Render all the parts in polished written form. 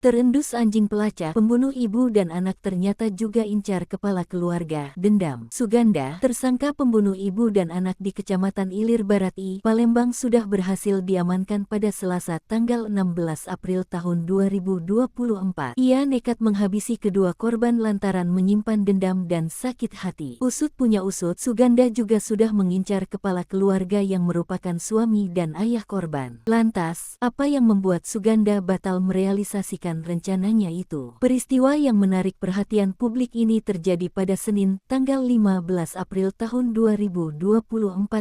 Terendus anjing pelacak, pembunuh ibu dan anak ternyata juga incar kepala keluarga. Dendam. Suganda, tersangka pembunuh ibu dan anak di Kecamatan Ilir Barat I, Palembang sudah berhasil diamankan pada Selasa tanggal 16 April tahun 2024. Ia nekat menghabisi kedua korban lantaran menyimpan dendam dan sakit hati. Usut punya usut, Suganda juga sudah mengincar kepala keluarga yang merupakan suami dan ayah korban. Lantas, apa yang membuat Suganda batal merealisasikan rencananya itu? Peristiwa yang menarik perhatian publik ini terjadi pada Senin, tanggal 15 April tahun 2024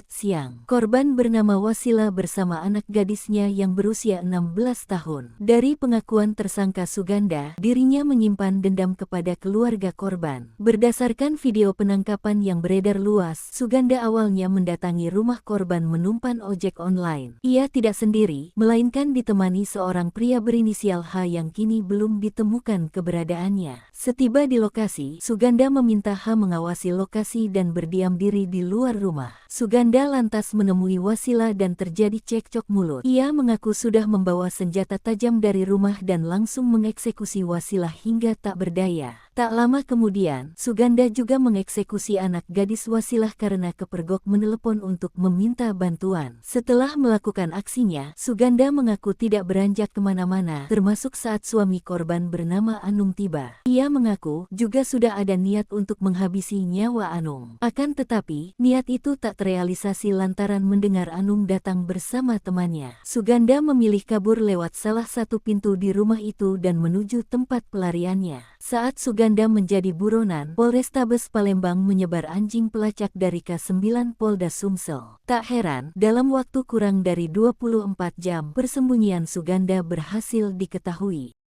siang. Korban bernama Wasila bersama anak gadisnya yang berusia 16 tahun. Dari pengakuan tersangka Suganda, dirinya menyimpan dendam kepada keluarga korban. Berdasarkan video penangkapan yang beredar luas, Suganda awalnya mendatangi rumah korban menumpan ojek online. Ia tidak sendiri, melainkan ditemani seorang pria berinisial H yang kini belum ditemukan keberadaannya. Setiba di lokasi, Suganda meminta H mengawasi lokasi dan berdiam diri di luar rumah. Suganda lantas menemui Wasila dan terjadi cekcok mulut. Ia mengaku sudah membawa senjata tajam dari rumah dan langsung mengeksekusi Wasila hingga tak berdaya. Tak lama kemudian, Suganda juga mengeksekusi anak gadis Wasilah karena kepergok menelepon untuk meminta bantuan. Setelah melakukan aksinya, Suganda mengaku tidak beranjak kemana-mana, termasuk saat suami korban bernama Anung tiba. Ia mengaku juga sudah ada niat untuk menghabisi nyawa Anung. Akan tetapi, niat itu tak terrealisasi lantaran mendengar Anung datang bersama temannya. Suganda memilih kabur lewat salah satu pintu di rumah itu dan menuju tempat pelariannya. Saat Suganda menjadi buronan, Polrestabes Palembang menyebar anjing pelacak dari K9 Polda Sumsel. Tak heran, dalam waktu kurang dari 24 jam, persembunyian Suganda berhasil diketahui.